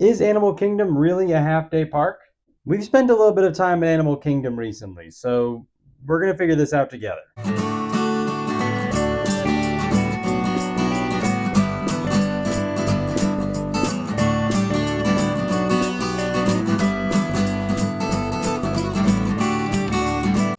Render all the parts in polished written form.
Is Animal Kingdom really a half-day park? We've spent a little bit of time in Animal Kingdom recently, so we're going to figure this out together.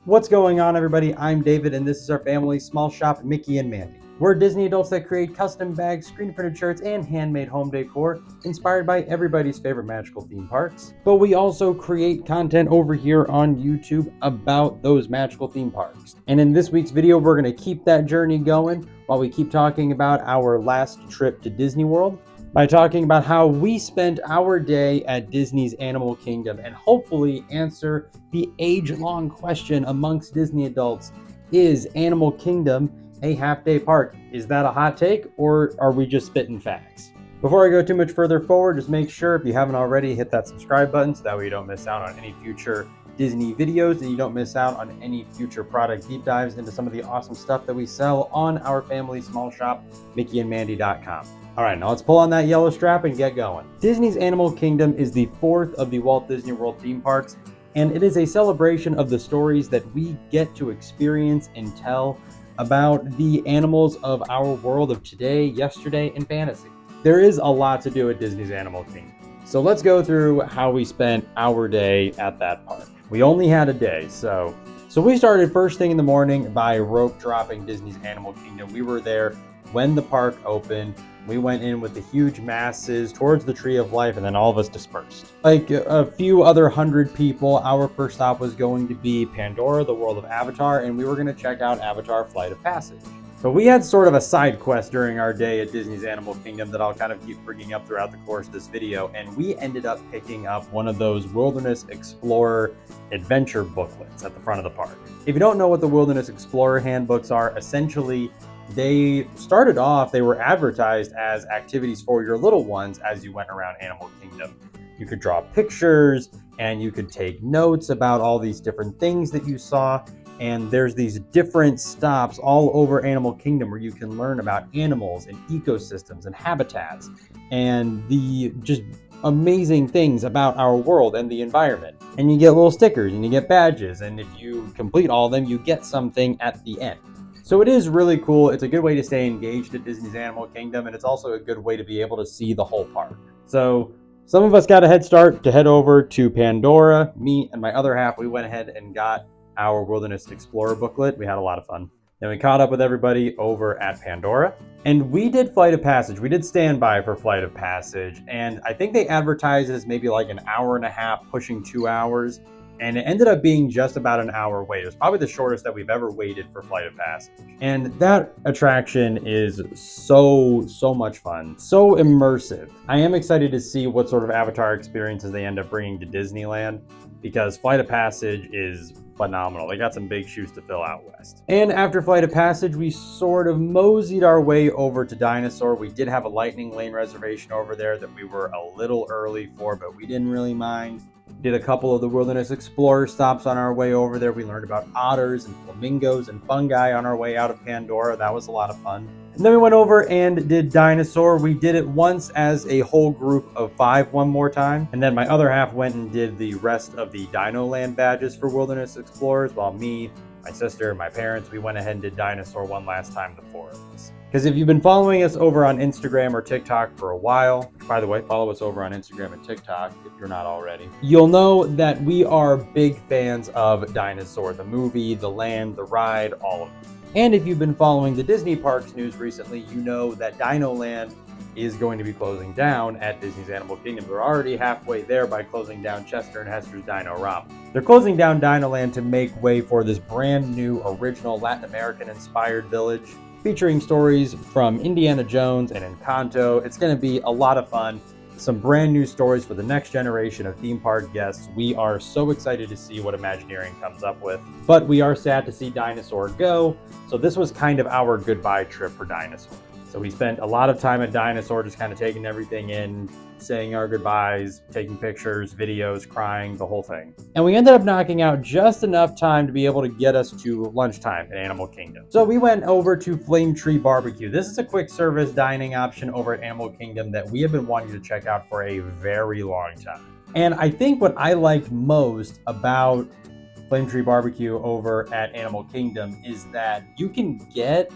What's going on, everybody? I'm David, and this is our family small shop, Mickey and Mandy. We're Disney adults that create custom bags, screen printed shirts, and handmade home decor inspired by everybody's favorite magical theme parks. But we also create content over here on YouTube about those magical theme parks. And in this week's video, we're going to keep that journey going while we keep talking about our last trip to Disney World, by talking about how we spent our day at Disney's Animal Kingdom and hopefully answer the age-long question amongst Disney adults: is Animal Kingdom a half-day park? Is that a hot take, or are we just spitting facts? Before I go too much further forward, just make sure, if you haven't already, hit that subscribe button so that way you don't miss out on any future Disney videos and you don't miss out on any future product deep dives into some of the awesome stuff that we sell on our family small shop, mickeyandmandy.com. All right, now let's pull on that yellow strap and get going. Disney's Animal Kingdom is the fourth of the Walt Disney World theme parks, and it is a celebration of the stories that we get to experience and tell about the animals of our world of today, yesterday, and fantasy. There is a lot to do at Disney's Animal Kingdom, so let's go through how we spent our day at that park. We only had a day, so we started first thing in the morning by rope dropping Disney's Animal Kingdom. We were there when the park opened. We went in with the huge masses towards the Tree of Life, and then all of us dispersed. Like a few other 100 people, our first stop was going to be Pandora, the world of Avatar, and we were going to check out Avatar Flight of Passage. But we had sort of a side quest during our day at Disney's Animal Kingdom that I'll kind of keep bringing up throughout the course of this video, and we ended up picking up one of those Wilderness Explorer adventure booklets at the front of the park. If you don't know what the Wilderness Explorer handbooks are, essentially they started off, they were advertised as activities for your little ones as you went around Animal Kingdom. You could draw pictures and you could take notes about all these different things that you saw. And there's these different stops all over Animal Kingdom where you can learn about animals and ecosystems and habitats and the just amazing things about our world and the environment. And you get little stickers and you get badges. And if you complete all of them, you get something at the end. So it is really cool. It's a good way to stay engaged at Disney's Animal Kingdom, and it's also a good way to be able to see the whole park. So some of us got a head start to head over to Pandora. Me and my other half, we went ahead and got our Wilderness Explorer booklet. We had a lot of fun. Then we caught up with everybody over at Pandora, and we did Flight of Passage. We did stand by for Flight of Passage, and I think they advertised it as maybe like an hour and a half, pushing 2 hours. And it ended up being just about an hour wait. It was probably the shortest that we've ever waited for Flight of Passage. And that attraction is so much fun, so immersive. I am excited to see what sort of Avatar experiences they end up bringing to Disneyland, because Flight of Passage is phenomenal. They got some big shoes to fill out west. And after Flight of Passage, we sort of moseyed our way over to Dinosaur. We did have a Lightning Lane reservation over there that we were a little early for, but we didn't really mind. Did a couple of the Wilderness Explorer stops on our way over there. We learned about otters and flamingos and fungi on our way out of Pandora. That was a lot of fun. And then we went over and did Dinosaur. We did it once as a whole group of 5 one more time. And then my other half went and did the rest of the Dino Land badges for Wilderness Explorers, while me, my sister, my parents, we went ahead and did Dinosaur one last time, the 4 of us. Because if you've been following us over on Instagram or TikTok for a while, by the way, follow us over on Instagram and TikTok if you're not already, you'll know that we are big fans of Dinosaur, the movie, the land, the ride, all of it. And if you've been following the Disney Parks news recently, you know that Dino Land is going to be closing down at Disney's Animal Kingdom. They're already halfway there by closing down Chester and Hester's Dino-Rama. They're closing down Dino Land to make way for this brand new, original Latin American-inspired village, featuring stories from Indiana Jones and Encanto. It's going to be a lot of fun. Some brand new stories for the next generation of theme park guests. We are so excited to see what Imagineering comes up with, but we are sad to see Dinosaur go. So this was kind of our goodbye trip for Dinosaur. So we spent a lot of time at Dinosaur just kind of taking everything in, saying our goodbyes, taking pictures, videos, crying, the whole thing. And we ended up knocking out just enough time to be able to get us to lunchtime at Animal Kingdom. So we went over to Flame Tree Barbecue. This is a quick service dining option over at Animal Kingdom that we have been wanting to check out for a very long time. And I think what I liked most about Flame Tree Barbecue over at Animal Kingdom is that you can get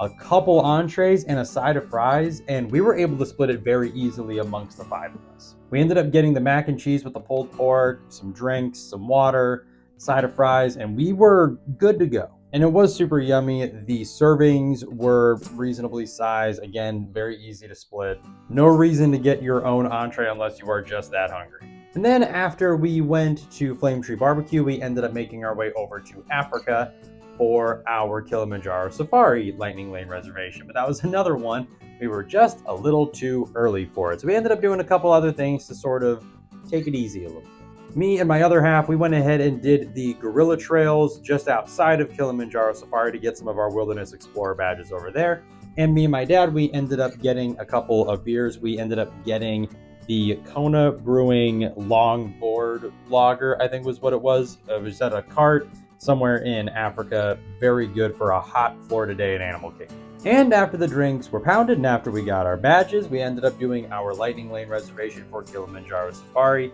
a couple entrees and a side of fries, and we were able to split it very easily amongst the 5 of us. We ended up getting the mac and cheese with the pulled pork, some drinks, some water, side of fries, and we were good to go. And it was super yummy. The servings were reasonably sized. Again, very easy to split. No reason to get your own entree unless you are just that hungry. And then after we went to Flame Tree Barbecue, we ended up making our way over to Africa for our Kilimanjaro Safari Lightning Lane reservation. But that was another one. We were just a little too early for it. So we ended up doing a couple other things to sort of take it easy a little bit. Me and my other half, we went ahead and did the gorilla trails just outside of Kilimanjaro Safari to get some of our Wilderness Explorer badges over there. And me and my dad, we ended up getting a couple of beers. We ended up getting the Kona Brewing Longboard Lager, I think was what it was. It was at a cart somewhere in Africa. Very good for a hot Florida day at Animal Kingdom. And after the drinks were pounded and after we got our badges, we ended up doing our Lightning Lane reservation for Kilimanjaro Safari,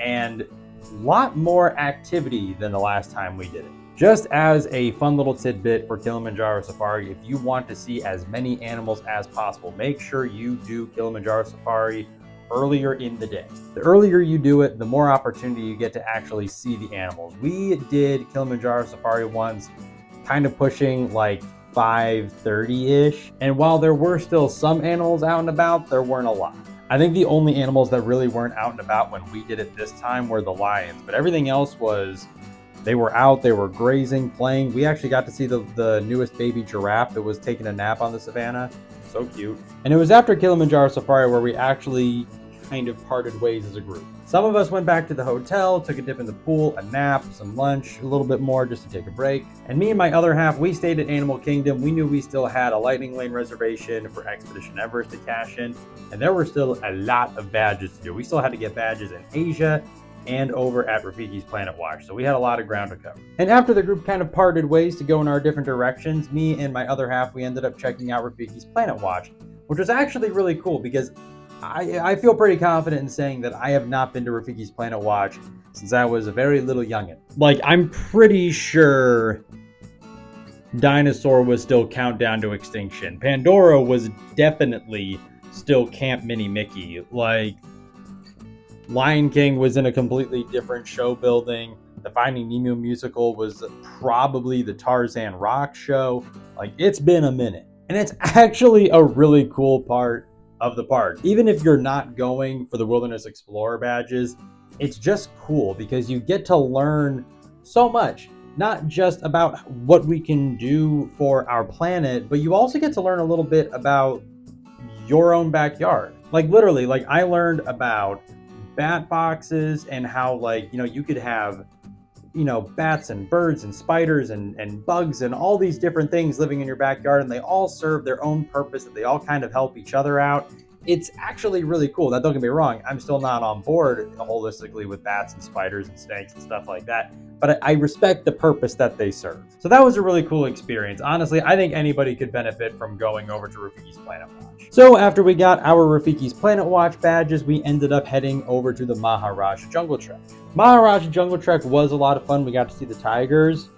and a lot more activity than the last time we did it. Just as a fun little tidbit for Kilimanjaro Safari, if you want to see as many animals as possible, make sure you do Kilimanjaro Safari earlier in the day. The earlier you do it, the more opportunity you get to actually see the animals. We did Kilimanjaro Safari once, kind of pushing like 5:30-ish. And while there were still some animals out and about, there weren't a lot. I think the only animals that really weren't out and about when we did it this time were the lions, but everything else was, they were out, they were grazing, playing. We actually got to see the newest baby giraffe that was taking a nap on the savannah. So cute. And it was after Kilimanjaro Safari where we actually kind of parted ways as a group. Some of us went back to the hotel, took a dip in the pool, a nap, some lunch, a little bit more just to take a break. And me and my other half, we stayed at Animal Kingdom. We knew we still had a Lightning Lane reservation for Expedition Everest to cash in, and there were still a lot of badges to do. We still had to get badges in Asia and over at Rafiki's Planet Watch, so we had a lot of ground to cover. And after the group kind of parted ways to go in our different directions, me and my other half, we ended up checking out Rafiki's Planet Watch, which was actually really cool because I feel pretty confident in saying that I have not been to Rafiki's Planet Watch since I was a very little youngin'. Like, I'm pretty sure Dinosaur was still Countdown to Extinction. Pandora was definitely still Camp Mini Mickey. Like, Lion King was in a completely different show building. The Finding Nemo musical was probably the Tarzan Rock show. Like, it's been a minute. And it's actually a really cool part of the park. Even if you're not going for the Wilderness Explorer badges, it's just cool because you get to learn so much, not just about what we can do for our planet, but you also get to learn a little bit about your own backyard. Like, literally, like, I learned about bat boxes and how, like, you know, you could have, you know, bats and birds and spiders and bugs and all these different things living in your backyard, and they all serve their own purpose, that they all kind of help each other out. It's actually really cool. Now, don't get me wrong, I'm still not on board holistically with bats and spiders and snakes and stuff like that, but I respect the purpose that they serve. So that was a really cool experience. Honestly, I think anybody could benefit from going over to Rafiki's Planet Watch. So after we got our Rafiki's Planet Watch badges, we ended up heading over to the Maharaja Jungle Trek. Maharaja Jungle Trek was a lot of fun. We got to see the tigers.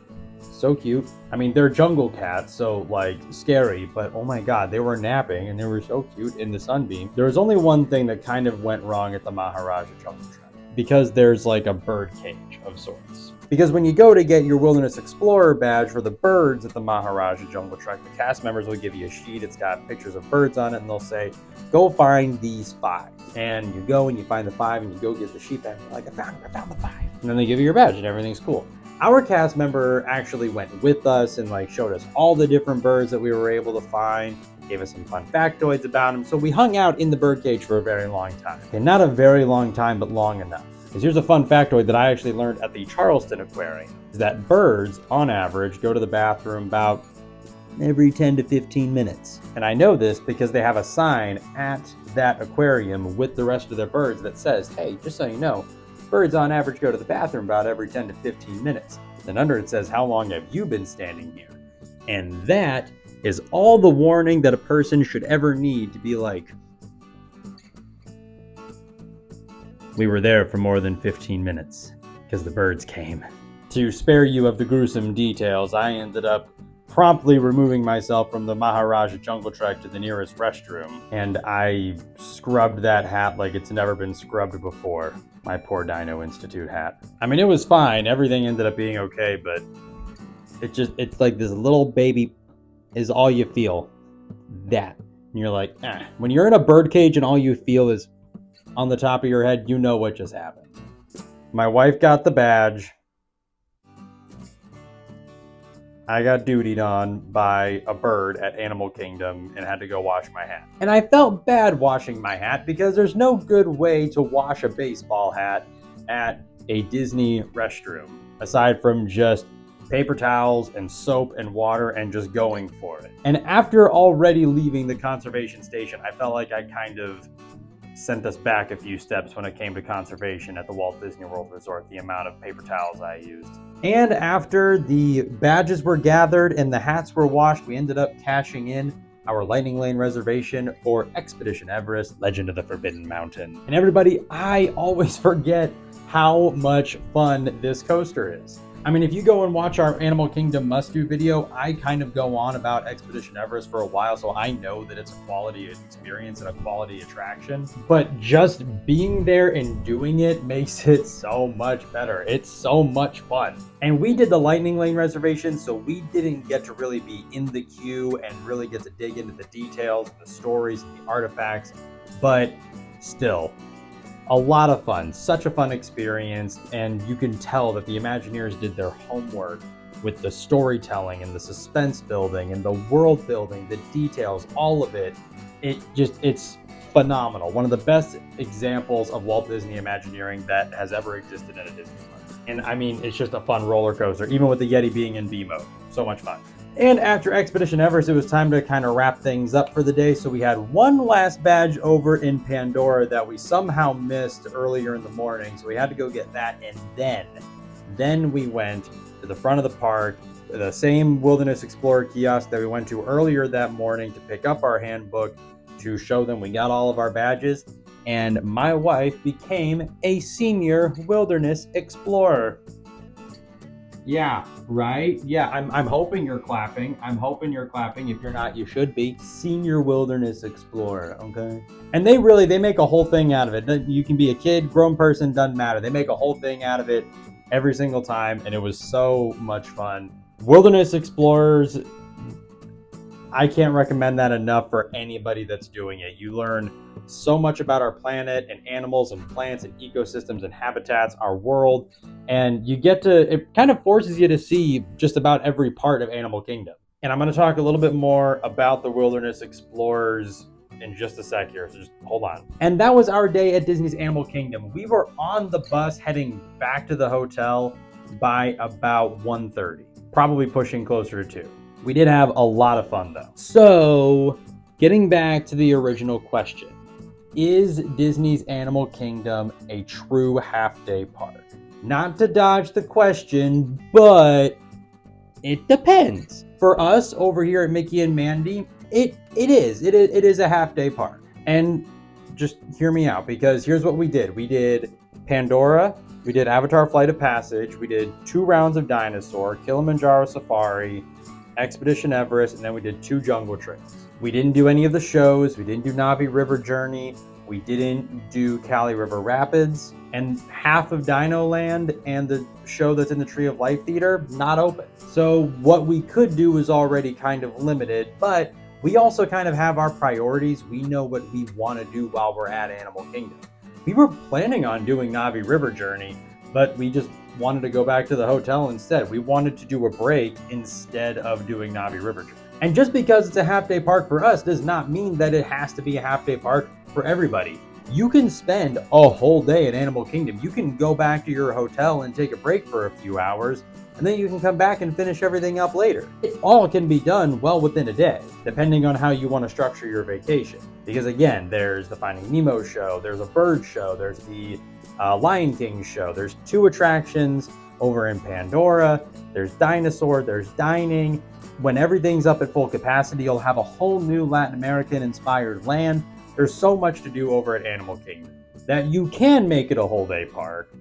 So cute. I mean, they're jungle cats, so like scary, but oh my god, they were napping and they were so cute in the sunbeam. There was only one thing that kind of went wrong at the Maharaja Jungle Trek, because there's like a bird cage of sorts. Because when you go to get your Wilderness Explorer badge for the birds at the Maharaja Jungle Trek, the cast members will give you a sheet. It's got pictures of birds on it, and they'll say, go find these 5. And you go and you find the 5, and you go get the sheet back, and you're like, I found the 5. And then they give you your badge, and everything's cool. Our cast member actually went with us and like showed us all the different birds that we were able to find, gave us some fun factoids about them. So we hung out in the birdcage for a very long time. Okay, not a very long time, but long enough. Because here's a fun factoid that I actually learned at the Charleston Aquarium, is that birds, on average, go to the bathroom about every 10 to 15 minutes. And I know this because they have a sign at that aquarium with the rest of their birds that says, hey, just so you know, birds on average go to the bathroom about every 10 to 15 minutes. Then under it says, how long have you been standing here? And that is all the warning that a person should ever need to be like, we were there for more than 15 minutes because the birds came. To spare you of the gruesome details, I ended up promptly removing myself from the Maharaja Jungle Trek to the nearest restroom, and I scrubbed that hat like it's never been scrubbed before. My poor Dino Institute hat. I mean, it was fine. Everything ended up being okay, but it's like this little baby is all you feel. That. And you're like, eh. When you're in a bird cage and all you feel is on the top of your head, you know what just happened. My wife got the badge. I got dutied on by a bird at Animal Kingdom and had to go wash my hat. And I felt bad washing my hat because there's no good way to wash a baseball hat at a Disney restroom, aside from just paper towels and soap and water and just going for it. And after already leaving the conservation station, I felt like I kind of sent us back a few steps when it came to conservation at the Walt Disney World Resort, the amount of paper towels I used. And after the badges were gathered and the hats were washed, we ended up cashing in our Lightning Lane reservation for Expedition Everest, Legend of the Forbidden Mountain. And everybody, I always forget how much fun this coaster is. I mean, if you go and watch our Animal Kingdom must-do video, I kind of go on about Expedition Everest for a while, so I know that it's a quality experience and a quality attraction. But just being there and doing it makes it so much better. It's so much fun. And we did the Lightning Lane reservation, so we didn't get to really be in the queue and really get to dig into the details, the stories, the artifacts, but still, a lot of fun, such a fun experience, and you can tell that the Imagineers did their homework with the storytelling and the suspense building and the world building, the details, all of it. It's phenomenal. One of the best examples of Walt Disney Imagineering that has ever existed at a Disney park. And I mean, it's just a fun roller coaster, even with the Yeti being in B mode. So much fun. And after Expedition Everest, it was time to kind of wrap things up for the day. So we had one last badge over in Pandora that we somehow missed earlier in the morning. So we had to go get that. And then we went to the front of the park, the same Wilderness Explorer kiosk that we went to earlier that morning to pick up our handbook to show them we got all of our badges. And my wife became a senior Wilderness Explorer. Yeah, right? Yeah, I'm hoping you're clapping. I'm hoping you're clapping. If you're not, you should be. Senior Wilderness Explorer, okay? And they make a whole thing out of it. You can be a kid, grown person, doesn't matter. They make a whole thing out of it every single time, and it was so much fun. Wilderness Explorers, I can't recommend that enough for anybody that's doing it. You learn so much about our planet and animals and plants and ecosystems and habitats, our world, and it kind of forces you to see just about every part of Animal Kingdom. And I'm going to talk a little bit more about the Wilderness Explorers in just a sec here, so just hold on. And that was our day at Disney's Animal Kingdom. We were on the bus heading back to the hotel by about 1:30, probably pushing closer to 2. We did have a lot of fun though. So, getting back to the original question, is Disney's Animal Kingdom a true half-day park? Not to dodge the question, but it depends. For us over here at Mickey and Mandy, it is a half-day park. And just hear me out, because here's what we did. We did Pandora, we did Avatar Flight of Passage, we did 2 rounds of Dinosaur, Kilimanjaro Safari, Expedition Everest, and then we did 2 jungle trails. We didn't do any of the shows. We didn't do Navi River Journey. We didn't do Cali River Rapids. And half of Dino Land and the show that's in the Tree of Life Theater, not open. So what we could do is already kind of limited, but we also kind of have our priorities. We know what we want to do while we're at Animal Kingdom. We were planning on doing Navi River Journey, but we just wanted to go back to the hotel instead. We wanted to do a break instead of doing Navi River Journey. And just because it's a half-day park for us does not mean that it has to be a half-day park for everybody. You can spend a whole day at Animal Kingdom. You can go back to your hotel and take a break for a few hours and then you can come back and finish everything up later. It all can be done well within a day, depending on how you want to structure your vacation. Because again, there's the Finding Nemo show, there's a bird show, there's the Lion King show, there's 2 attractions over in Pandora, there's Dinosaur, there's dining. When everything's up at full capacity, you'll have a whole new Latin American inspired land. There's so much to do over at Animal Kingdom that you can make it a whole day park.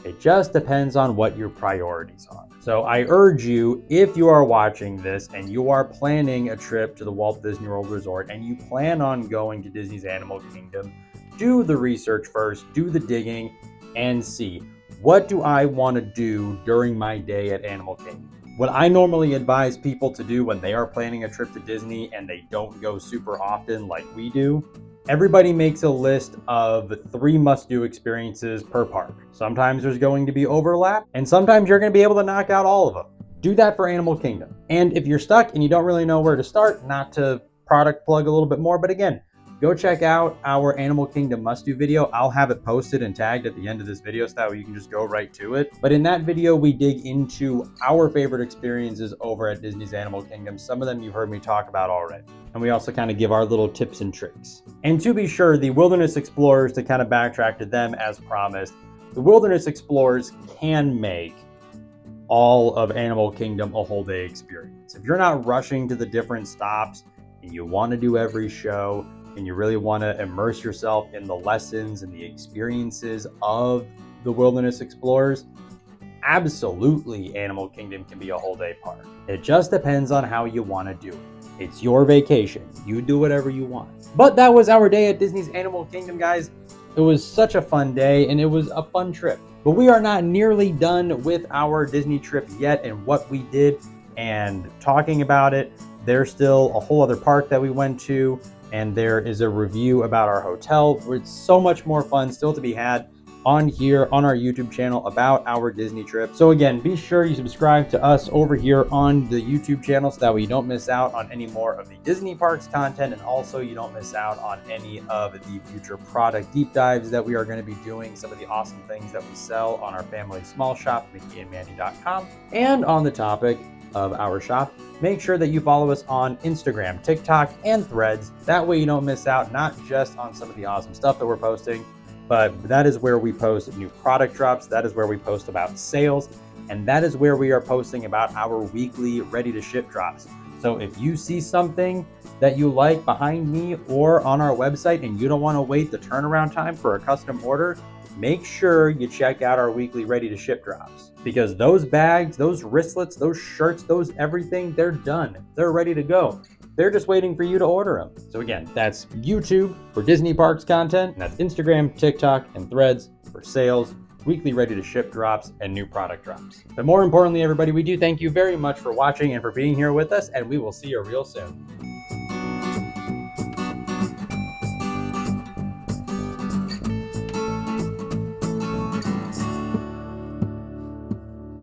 It just depends on what your priorities are. So I urge you, if you are watching this and you are planning a trip to the Walt Disney World Resort and you plan on going to Disney's Animal Kingdom, do the research first, do the digging, and see, what do I want to do during my day at Animal Kingdom? What I normally advise people to do when they are planning a trip to Disney and they don't go super often like we do, everybody makes a list of 3 must-do experiences per park. Sometimes there's going to be overlap, and sometimes you're going to be able to knock out all of them. Do that for Animal Kingdom. And if you're stuck and you don't really know where to start, not to product plug a little bit more, but again, go check out our Animal Kingdom must-do video. I'll have it posted and tagged at the end of this video so that way you can just go right to it. But in that video, we dig into our favorite experiences over at Disney's Animal Kingdom. Some of them you've heard me talk about already. And we also kind of give our little tips and tricks. And to be sure, the Wilderness Explorers, to kind of backtrack to them as promised, the Wilderness Explorers can make all of Animal Kingdom a whole day experience. If you're not rushing to the different stops and you want to do every show, and you really want to immerse yourself in the lessons and the experiences of the Wilderness Explorers, absolutely Animal Kingdom can be a whole day park. It just depends on how you want to do it. It's your vacation. You do whatever you want. But that was our day at Disney's Animal Kingdom, guys. It was such a fun day and it was a fun trip. But we are not nearly done with our Disney trip yet and what we did and talking about it. There's still a whole other park that we went to, and there is a review about our hotel. It's so much more fun still to be had on here on our YouTube channel about our Disney trip. So again, be sure you subscribe to us over here on the YouTube channel so that way you don't miss out on any more of the Disney parks content, and also you don't miss out on any of the future product deep dives that we are going to be doing, some of the awesome things that we sell on our family small shop, mickeyandmandy.com. And on the topic of our shop, make sure that you follow us on Instagram, TikTok, and Threads. That way you don't miss out not just on some of the awesome stuff that we're posting, but that is where we post new product drops, that is where we post about sales, and that is where we are posting about our weekly ready-to-ship drops. So if you see something that you like behind me or on our website and you don't want to wait the turnaround time for a custom order, make sure you check out our weekly ready-to-ship drops, because those bags, those wristlets, those shirts, those everything, they're done. They're ready to go. They're just waiting for you to order them. So again, that's YouTube for Disney parks content, and that's Instagram, TikTok, and Threads for sales, weekly ready-to-ship drops, and new product drops. But more importantly, everybody, we do thank you very much for watching and for being here with us, and we will see you real soon.